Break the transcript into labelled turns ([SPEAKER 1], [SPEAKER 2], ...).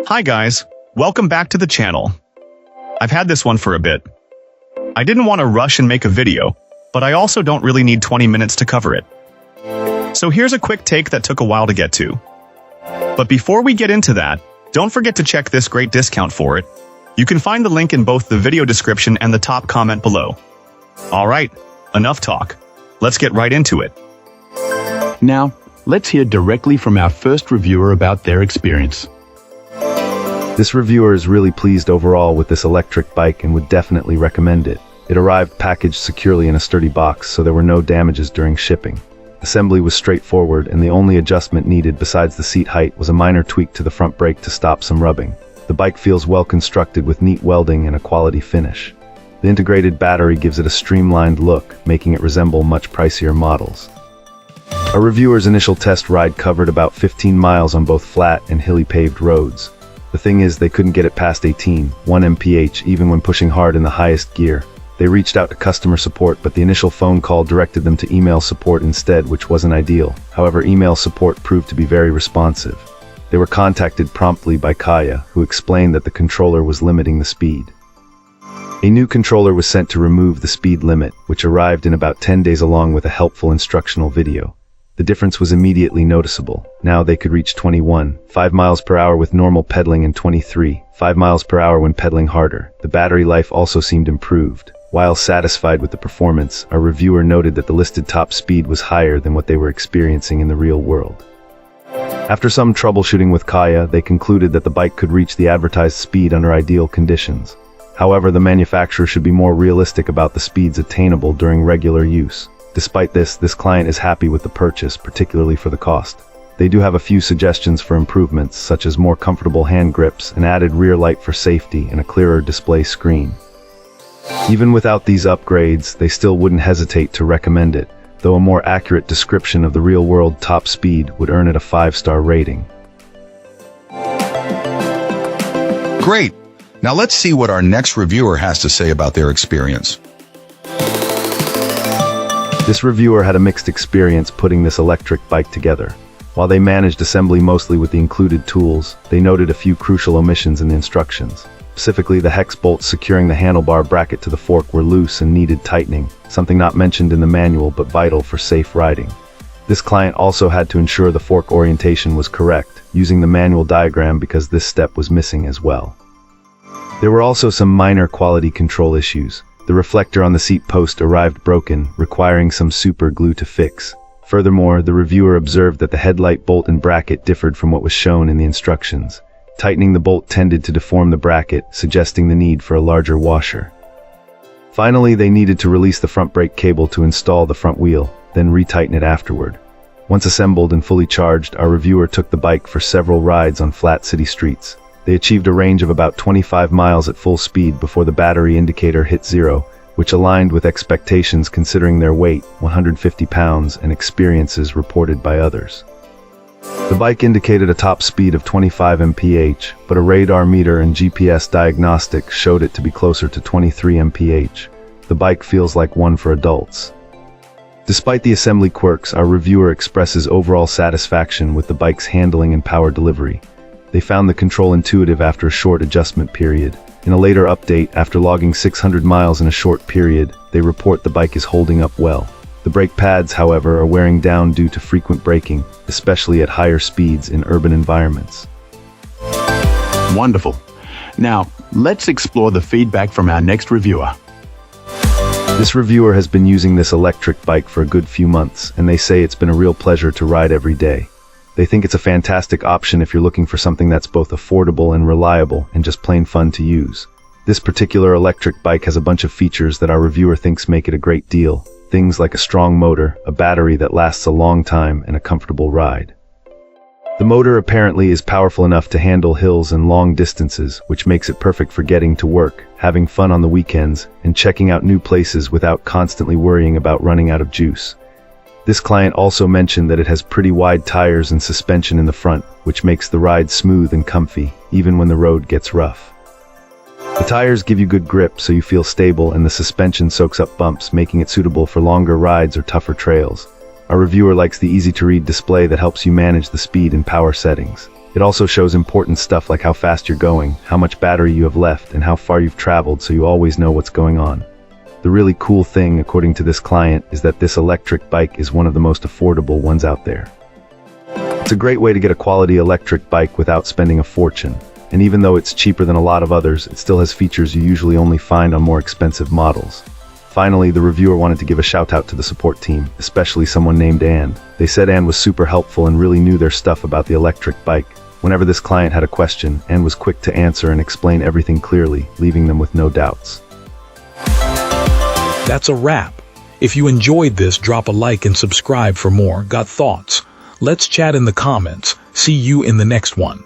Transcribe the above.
[SPEAKER 1] Hi guys, welcome back to the channel. I've had this one for a bit. I didn't want to rush and make a video, but I also don't really need 20 minutes to cover it. So here's a quick take that took a while to get to. But before we get into that, don't forget to check this great discount for it. You can find the link in both the video description and the top comment below. Alright, enough talk. Let's get right into it.
[SPEAKER 2] Now, let's hear directly from our first reviewer about their experience.
[SPEAKER 3] This reviewer is really pleased overall with this electric bike and would definitely recommend it. It arrived packaged securely in a sturdy box, so there were no damages during shipping. Assembly was straightforward, and the only adjustment needed besides the seat height was a minor tweak to the front brake to stop some rubbing. The bike feels well constructed with neat welding and a quality finish. The integrated battery gives it a streamlined look, making it resemble much pricier models. Our reviewer's initial test ride covered about 15 miles on both flat and hilly paved roads. The thing is, they couldn't get it past 1 mph even when pushing hard in the highest gear. They reached out to customer support, but the initial phone call directed them to email support instead, which wasn't ideal. However, email support proved to be very responsive. They were contacted promptly by Kaya, who explained that the controller was limiting the speed. A new controller was sent to remove the speed limit, which arrived in about 10 days along with a helpful instructional video. The difference was immediately noticeable. Now they could reach 21, 5 miles per hour with normal pedaling and 23, 5 miles per hour when pedaling harder. The battery life also seemed improved. While satisfied with the performance, our reviewer noted that the listed top speed was higher than what they were experiencing in the real world. After some troubleshooting with Kaya, they concluded that the bike could reach the advertised speed under ideal conditions. However, the manufacturer should be more realistic about the speeds attainable during regular use. Despite this client is happy with the purchase, particularly for the cost. They do have a few suggestions for improvements, such as more comfortable hand grips, an added rear light for safety, and a clearer display screen. Even without these upgrades, they still wouldn't hesitate to recommend it, though a more accurate description of the real-world top speed would earn it a 5-star rating.
[SPEAKER 4] Great! Now let's see what our next reviewer has to say about their experience.
[SPEAKER 3] This reviewer had a mixed experience putting this electric bike together. While they managed assembly mostly with the included tools, they noted a few crucial omissions in the instructions. Specifically, the hex bolts securing the handlebar bracket to the fork were loose and needed tightening, something not mentioned in the manual but vital for safe riding. This client also had to ensure the fork orientation was correct, using the manual diagram because this step was missing as well. There were also some minor quality control issues. The reflector on the seat post arrived broken, requiring some super glue to fix. Furthermore, the reviewer observed that the headlight bolt and bracket differed from what was shown in the instructions. Tightening the bolt tended to deform the bracket, suggesting the need for a larger washer. Finally, they needed to release the front brake cable to install the front wheel, then retighten it afterward. Once assembled and fully charged, our reviewer took the bike for several rides on flat city streets. They achieved a range of about 25 miles at full speed before the battery indicator hit 0, which aligned with expectations considering their weight, 150 pounds, and experiences reported by others. The bike indicated a top speed of 25 mph, but a radar meter and GPS diagnostic showed it to be closer to 23 mph. The bike feels like one for adults. Despite the assembly quirks, our reviewer expresses overall satisfaction with the bike's handling and power delivery. They found the control intuitive after a short adjustment period. In a later update, after logging 600 miles in a short period, they report the bike is holding up well. The brake pads, however, are wearing down due to frequent braking, especially at higher speeds in urban environments.
[SPEAKER 2] Wonderful. Now, let's explore the feedback from our next reviewer.
[SPEAKER 3] This reviewer has been using this electric bike for a good few months, and they say it's been a real pleasure to ride every day. They think it's a fantastic option if you're looking for something that's both affordable and reliable and just plain fun to use. This particular electric bike has a bunch of features that our reviewer thinks make it a great deal. Things like a strong motor, a battery that lasts a long time, and a comfortable ride. The motor apparently is powerful enough to handle hills and long distances, which makes it perfect for getting to work, having fun on the weekends, and checking out new places without constantly worrying about running out of juice. This client also mentioned that it has pretty wide tires and suspension in the front, which makes the ride smooth and comfy, even when the road gets rough. The tires give you good grip so you feel stable, and the suspension soaks up bumps, making it suitable for longer rides or tougher trails. Our reviewer likes the easy-to-read display that helps you manage the speed and power settings. It also shows important stuff like how fast you're going, how much battery you have left, and how far you've traveled, so you always know what's going on. The really cool thing, according to this client, is that this electric bike is one of the most affordable ones out there. It's a great way to get a quality electric bike without spending a fortune. And even though it's cheaper than a lot of others, it still has features you usually only find on more expensive models. Finally, the reviewer wanted to give a shout out to the support team, especially someone named Anne. They said Anne was super helpful and really knew their stuff about the electric bike. Whenever this client had a question, Anne was quick to answer and explain everything clearly, leaving them with no doubts.
[SPEAKER 5] That's a wrap. If you enjoyed this, drop a like and subscribe for more. Got thoughts? Let's chat in the comments. See you in the next one.